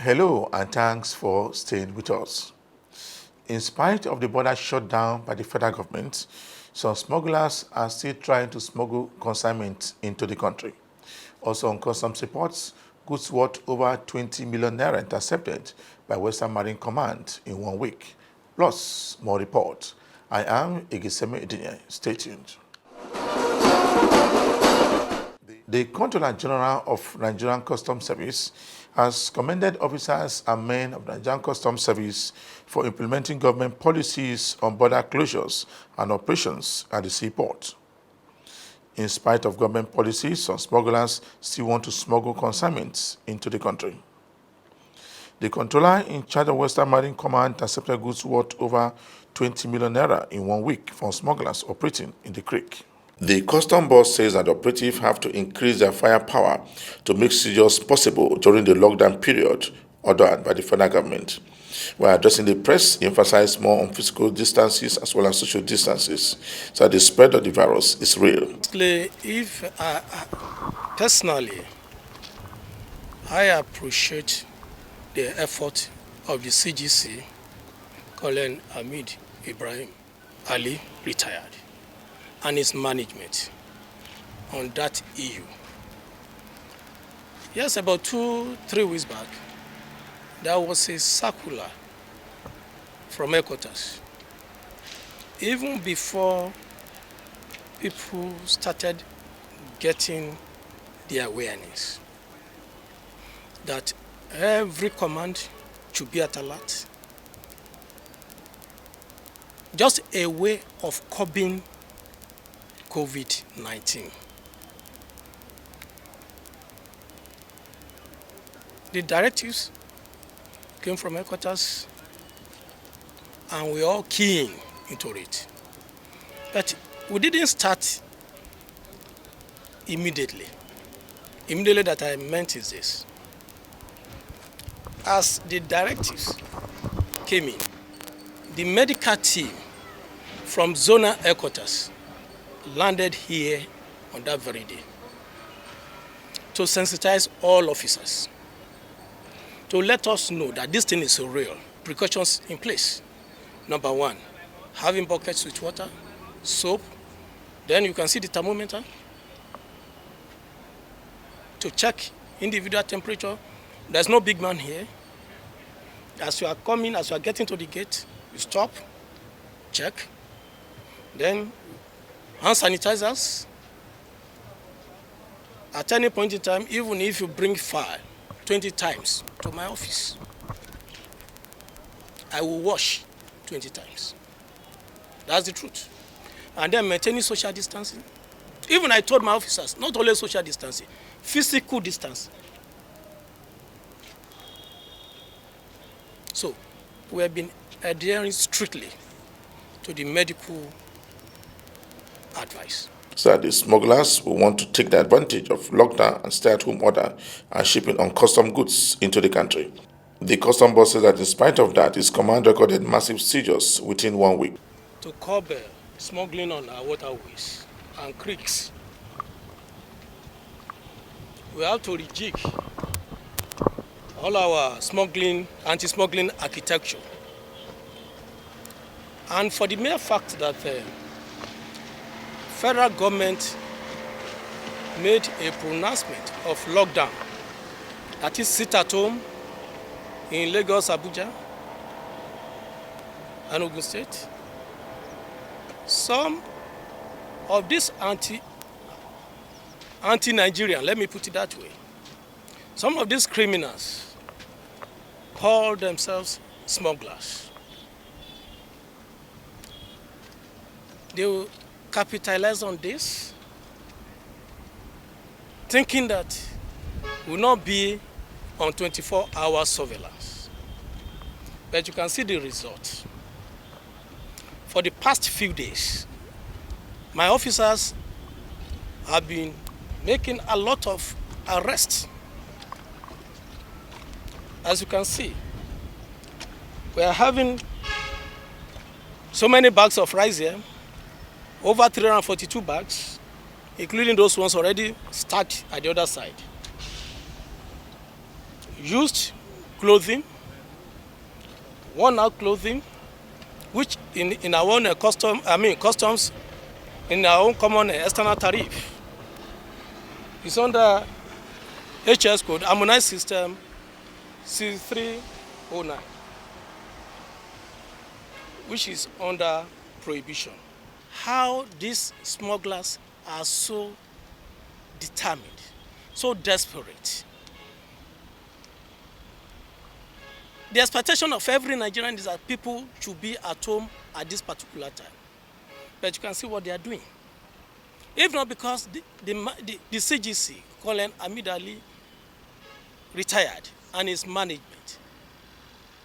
Hello and thanks for staying with us. In spite of the border shut down by the federal government, some smugglers are still trying to smuggle consignment into the country. Also on customs reports, goods worth over 20 million naira intercepted by Western Marine Command in 1 week. Plus, more reports. I am Igiseme Idinye. Stay tuned. The Controller General of Nigerian Customs Service has commended officers and men of the Nigerian Customs Service for implementing government policies on border closures and operations at the seaport. In spite of government policies, some smugglers still want to smuggle consignments into the country. The controller in charge of Western Marine Command intercepted goods worth over 20 million naira in 1 week from smugglers operating in the creek. The custom boss says that operatives have to increase their firepower to make seizures possible during the lockdown period ordered by the federal government. While addressing the press, he emphasized more on physical distances as well as social distances, so that the spread of the virus is real. Personally, I appreciate the effort of the CGC, Colonel Hamid Ibrahim Ali, retired, and his management on that issue. Yes, about 2-3 weeks back, there was a circular from headquarters. Even before people started getting the awareness that every command should be at alert, just a way of curbing COVID-19. The directives came from headquarters and we all keying into it. But we didn't start immediately. Immediately that I meant is this. As the directives came in, the medical team from zonal headquarters landed here on that very day to sensitize all officers, to let us know that this thing is real. Precautions in place. Number one, having buckets with water, soap, then you can see the thermometer to check individual temperature. There's no big man here. As you are coming, as you are getting to the gate, you stop, check, then hand sanitizers. At any point in time, even if you bring fire 20 times to my office, I will wash 20 times. That's the truth. And then maintaining social distancing. Even I told my officers, not only social distancing, physical distance. So we have been adhering strictly to the medical advice. So that the smugglers will want to take the advantage of lockdown and stay-at-home order and shipping uncustom goods into the country. The custom boss says that in spite of that, his command recorded massive seizures within 1 week. To curb smuggling on our waterways and creeks, we have to rejig all our anti-smuggling architecture. And for the mere fact that federal government made a pronouncement of lockdown, that is sit at home in Lagos, Abuja, and Ogun State, some of these anti-Nigerian, let me put it that way, some of these criminals call themselves smugglers. They will capitalize on this, thinking that will not be on 24-hour surveillance. But you can see the result. For the past few days, my officers have been making a lot of arrests. As you can see, we are having so many bags of rice here, over 342 bags, including those ones already stacked at the other side. Used clothing, worn out clothing, which in our own customs, in our own common external tariff, is under HS code, harmonized system C309, which is under prohibition. How these smugglers are so determined, so desperate. The expectation of every Nigerian is that people should be at home at this particular time. But you can see what they are doing. If not because the CGC, Colin Hamid Ali, retired, and his management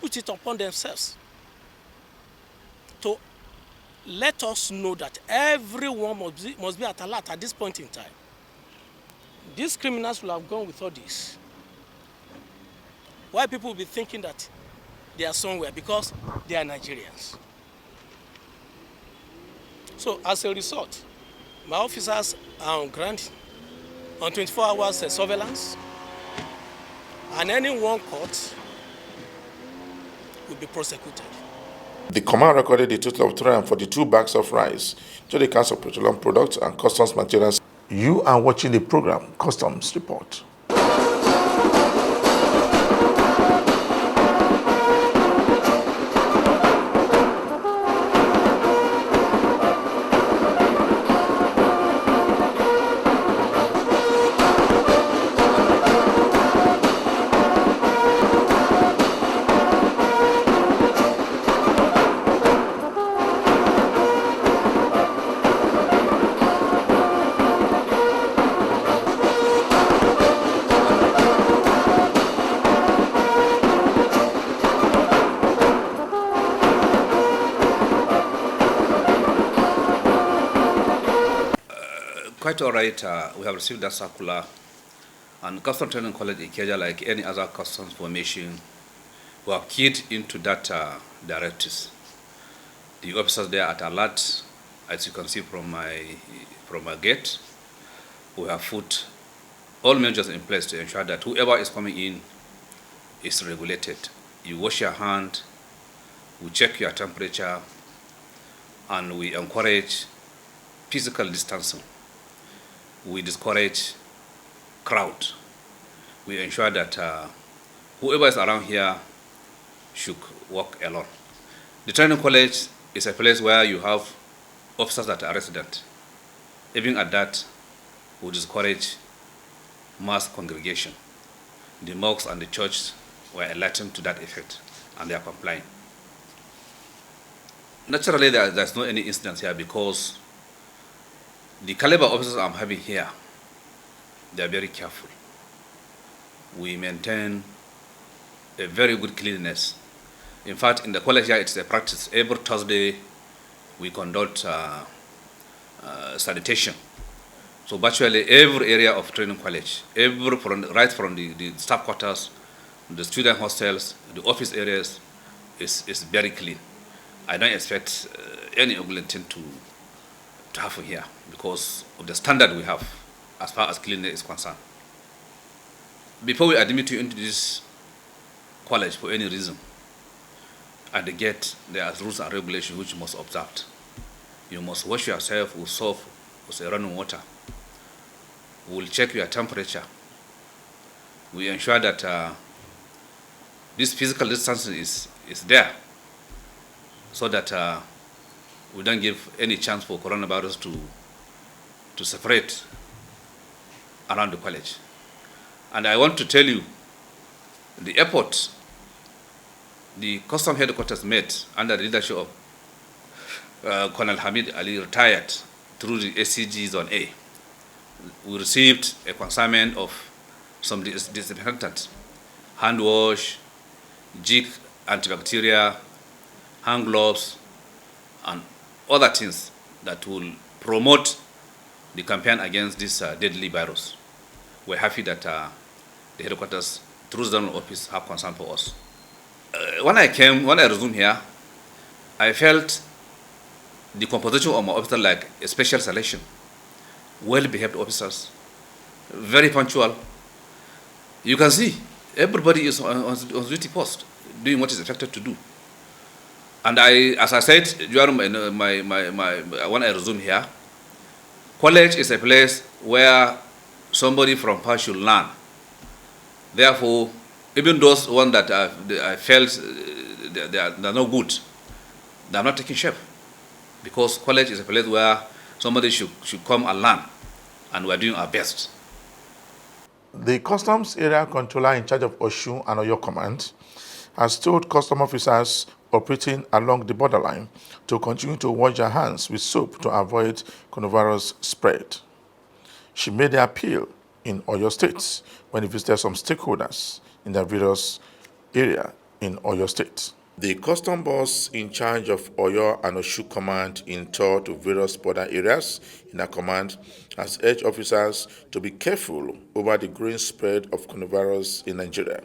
put it upon themselves to let us know that everyone must be at alert at this point in time. These criminals will have gone with all this. Why people will be thinking that they are somewhere? Because they are Nigerians. So as a result, my officers are on ground on 24 hours surveillance, and anyone caught will be prosecuted. The command recorded a total of 342 bags of rice, 20 cans of petroleum products, and customs materials. You are watching the program Customs Report. Quite all right. We have received that circular, and Customs Training College Ikeja, like any other customs formation, we have keyed into that directives. The officers there at alert, as you can see from my gate. We have put all measures in place to ensure that whoever is coming in is regulated. You wash your hand, we check your temperature, and we encourage physical distancing. We discourage crowd. We ensure that whoever is around here should walk alone. The training college is a place where you have officers that are resident. Even at that, we discourage mass congregation. The mosques and the church were enlightened to that effect, and they are complying. Naturally, there's no any incidents here because the caliber officers I'm having here, they are very careful. We maintain a very good cleanliness. In fact, in the college here, it's a practice. Every Thursday, we conduct sanitation. So virtually every area of training college, right from the staff quarters, the student hostels, the office areas, is very clean. I don't expect any ugly thing to happen here because of the standard we have as far as cleanliness is concerned. Before we admit you into this college for any reason, at the gate there are rules and regulations which you must observe. You must wash yourself with soap, with running water. We will check your temperature. We ensure that this physical distancing is there so that we don't give any chance for coronavirus to separate around the college. And I want to tell you, the airport, the custom headquarters met under the leadership of Colonel Hamid Ali, retired through the SCG Zone A. We received a consignment of some disinfectant, hand wash, jig antibacterial, hand gloves, and other things that will promote the campaign against this deadly virus. We're happy that the headquarters, through the zonal office, have concern for us. When I resumed here, I felt the composition of my officers like a special selection. Well-behaved officers, very punctual. You can see everybody is on duty post, doing what is expected to do. And as I said during when I resume here, college is a place where somebody from past should learn. Therefore, even those ones that I felt they are no good, they are not taking shape, because college is a place where somebody should come and learn, and we are doing our best. The Customs Area Controller in charge of Osun and Oyo Command has told custom officers operating along the borderline to continue to wash their hands with soap to avoid coronavirus spread. She made the appeal in Oyo State when he visited some stakeholders in the various areas in Oyo State. The custom boss in charge of Oyo and Osun Command in tour to various border areas in her command has urged officers to be careful over the growing spread of coronavirus in Nigeria.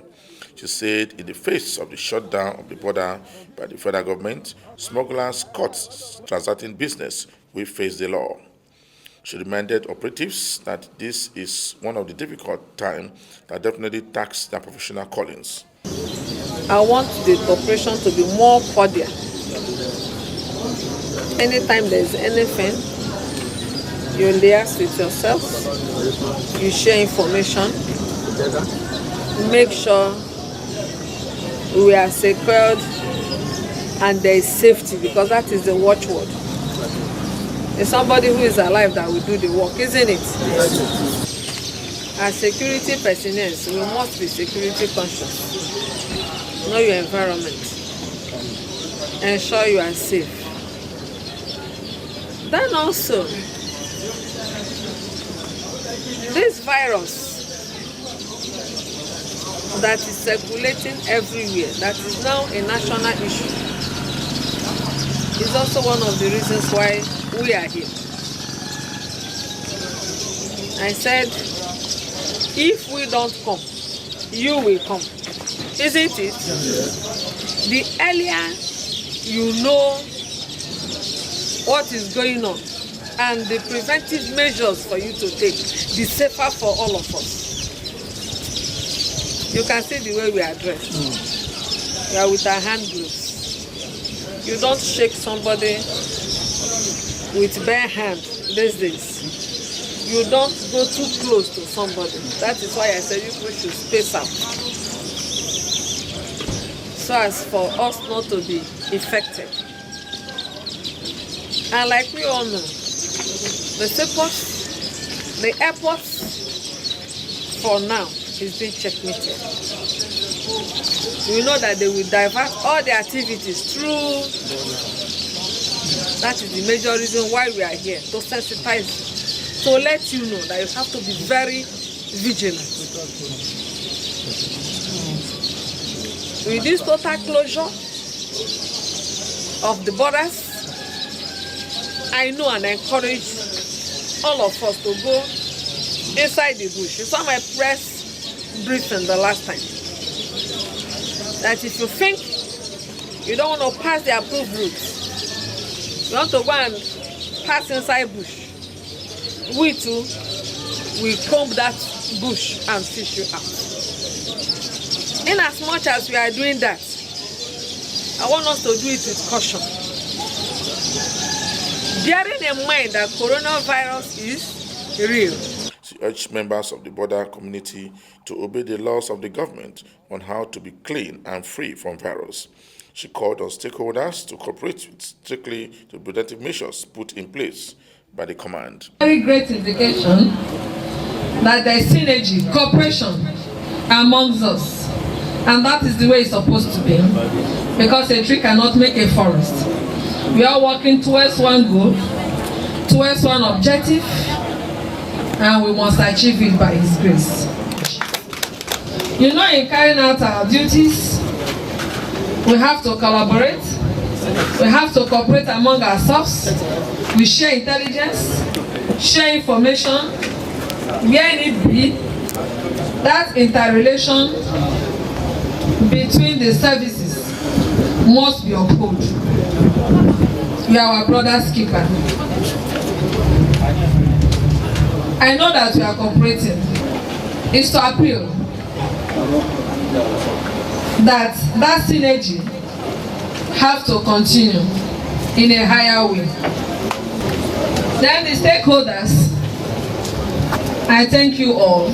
She said in the face of the shutdown of the border by the federal government, smugglers caught transacting business will face the law. She reminded operatives that this is one of the difficult times that definitely tax their professional callings. I want the operation to be more cordial. Anytime there is anything, you liaise with yourself, you share information, make sure we are secured and there is safety, because that is the watchword. It's somebody who is alive that will do the work, isn't it? As security personnel, we must be security conscious. Know your environment. Ensure you are safe. Then also, this virus that is circulating everywhere, that is now a national issue, is also one of the reasons why we are here. I said, if we don't come, you will come. Isn't it? The earlier you know what is going on and the preventive measures for you to take, the safer for all of us. You can see the way we are dressed. We are with our hand gloves. You don't shake somebody with bare hand these days. You don't go too close to somebody. That is why I said you should space out, so as for us not to be infected. And like we all know, the airports for now is being checkmated. We know that they will divert all the activities through. That is the major reason why we are here, to sensitize, to let you know that you have to be very vigilant. With this total closure of the borders, I know and encourage all of us to go inside the bush. You saw my press briefing the last time. That if you think you don't want to pass the approved routes, you want to go and pass inside bush, we too will comb that bush and fish you out. In as much as we are doing that, I want us to do it with caution. Bearing in mind that coronavirus is real. She urged members of the border community to obey the laws of the government on how to be clean and free from virus. She called on stakeholders to cooperate strictly to preventive measures put in place by the command. Very great indication that there is synergy, cooperation amongst us. And that is the way it's supposed to be. Because a tree cannot make a forest. We are working towards one goal, towards one objective, and we must achieve it by His grace. You know, in carrying out our duties, we have to collaborate, we have to cooperate among ourselves, we share intelligence, share information, where need be, that interrelation between the services must be upheld. We are our brother's keeper. I know that we are cooperating. It's to appeal that synergy have to continue in a higher way. Then the stakeholders, I thank you all.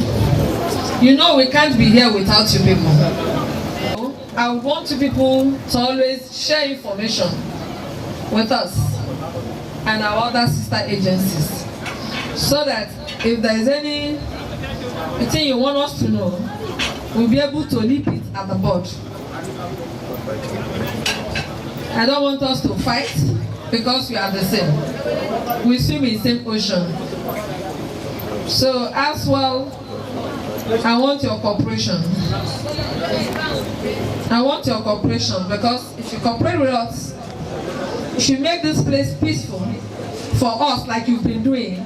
You know we can't be here without you people. I want you people to always share information with us and our other sister agencies, so that if there is anything you want us to know, we'll be able to nip it at the bud. I don't want us to fight because we are the same. We swim in the same ocean. So as well, I want your cooperation. I want your cooperation, because if you cooperate with us, if you make this place peaceful for us like you've been doing,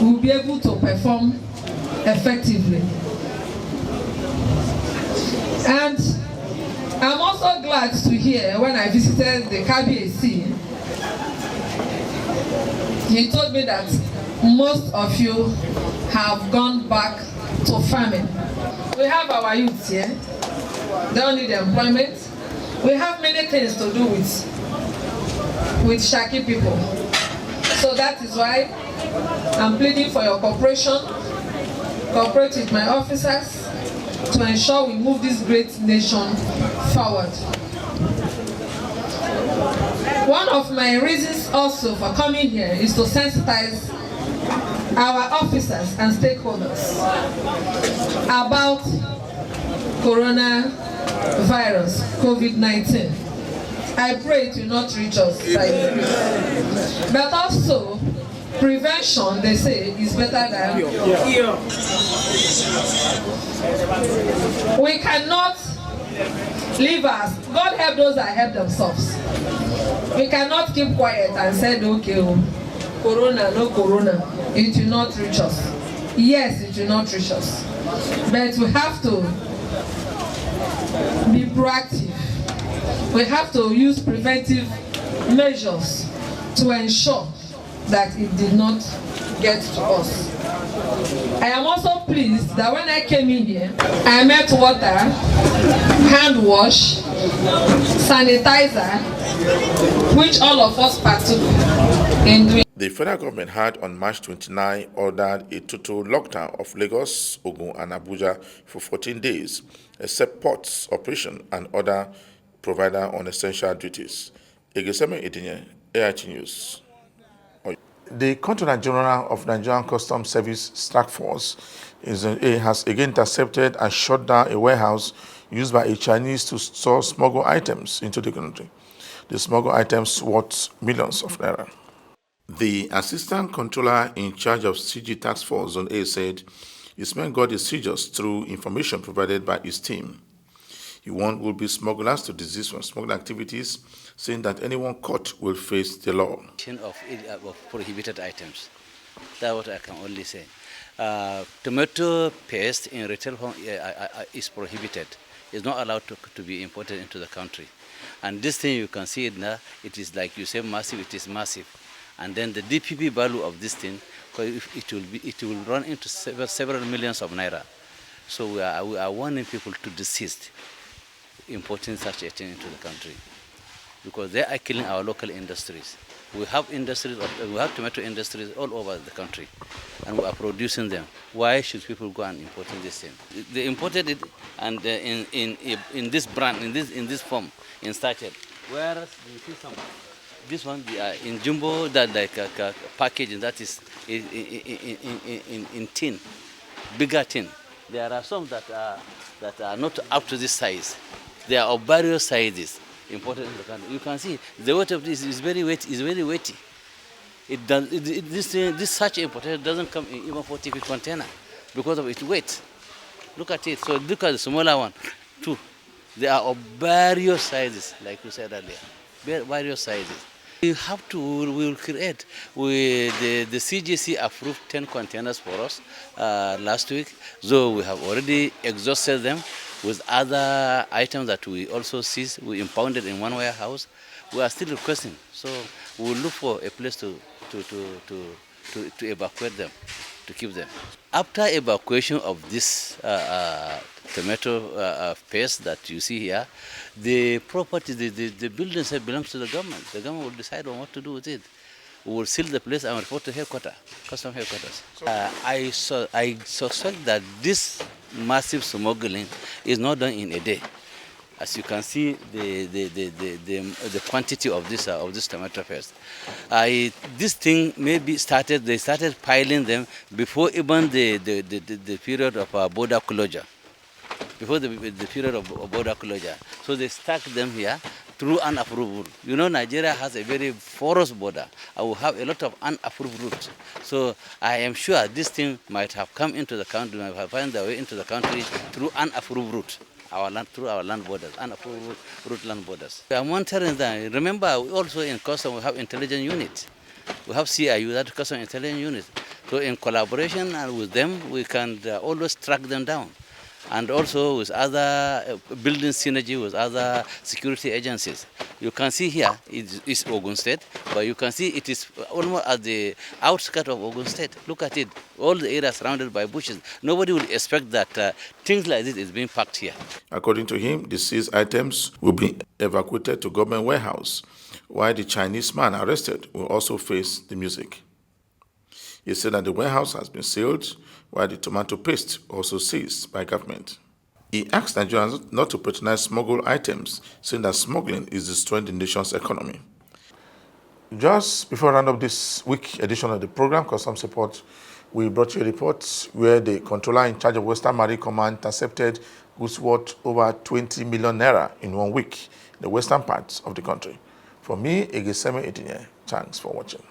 we'll be able to perform effectively. And I'm also glad to hear when I visited the KBAC, he told me that most of you have gone back to farming. We have our youth here. They don't need employment. We have many things to do with Shaki people. So that is why I'm pleading for your cooperation. Cooperate with my officers to ensure we move this great nation forward. One of my reasons also for coming here is to sensitize our officers and stakeholders about coronavirus, COVID-19. I pray it will not reach us by the grace. But also, prevention, they say, is better than cure. We cannot leave us. God help those that help themselves. We cannot keep quiet and say, okay, corona, no corona. It will not reach us. Yes, it will not reach us. But we have to be proactive. We have to use preventive measures to ensure that it did not get to us. I am also pleased that when I came in here, I met water, hand wash, sanitizer, which all of us partook in doing. The federal government had on March 29 ordered a total lockdown of Lagos, Ogun, and Abuja for 14 days, except ports operation and other provider on essential duties. Egeseme Edinye, AIT News. The Controller General of Nigerian Customs Service Task Force has again intercepted and shut down a warehouse used by a Chinese to store smuggled items into the country. The smuggled items worth millions of naira. The Assistant Controller in charge of CG Task Force Zone A said his men got the seizures through information provided by his team. He warned would-be smugglers to desist from smuggling activities, saying that anyone caught will face the law. Of prohibited items. That's what I can only say. Tomato paste in retail home is prohibited. It's not allowed to be imported into the country. And this thing, you can see it now, it is like you say massive, it is massive. And then the DPP value of this thing, it will run into several millions of naira. So we are warning people to desist importing such a thing into the country, because they are killing our local industries. We have industries, we have tomato industries all over the country, and we are producing them. Why should people go and importing this thing? They imported it, and in this brand, in this form, in sachet. Whereas you see some, this one in jumbo, that like packaging that is in tin, bigger tin. There are some that are not up to this size. They are of various sizes imported in the country. You can see the weight of this is very weighty. It's very weighty. This such importation doesn't come in even 40-feet container because of its weight. Look at it. So look at the smaller one too. They are of various sizes, like you said earlier. Various sizes. We will create. The CGC approved 10 containers for us last week. So we have already exhausted them with other items that we also seized. We impounded in one warehouse. We are still requesting. So we will look for a place to evacuate them, to keep them. After evacuation of this tomato paste that you see here, the property, the buildings that belongs to the government. The government will decide on what to do with it. We will seal the place and report to headquarters, custom headquarters. I suspect that this massive smuggling is not done in a day. As you can see, the quantity of this tomato paste. This thing maybe they started piling them before even the period of border closure. Before the period of border closure. So they stack them here through unapproved route. You know, Nigeria has a very porous border. I will have a lot of unapproved routes. So I am sure this thing might have come into the country, might have found their way into the country through unapproved route. Through our land borders, unapproved route land borders. We are monitoring that. Remember, we also in Custom we have intelligence unit. We have CIU, that Custom Intelligence Unit. So in collaboration with them, we can always track them down. And also with other building synergy with other security agencies. You can see here is Ogun State, but you can see it is almost at the outskirts of Ogun State. Look at it, all the area surrounded by bushes. Nobody will expect that things like this is being packed here. According to him, the seized items will be evacuated to government warehouse, while the Chinese man arrested will also face the music. He said that the warehouse has been sealed, while the tomato paste also seized by government. He asked Nigerians not to patronize smuggled items, saying that smuggling is destroying the nation's economy. Just before I round up this week edition of the program, Customs Report, we brought you a report where the controller in charge of Western Marine Command intercepted goods worth over 20 million naira in 1 week in the western parts of the country. For me, Egeseme Edinye, thanks for watching.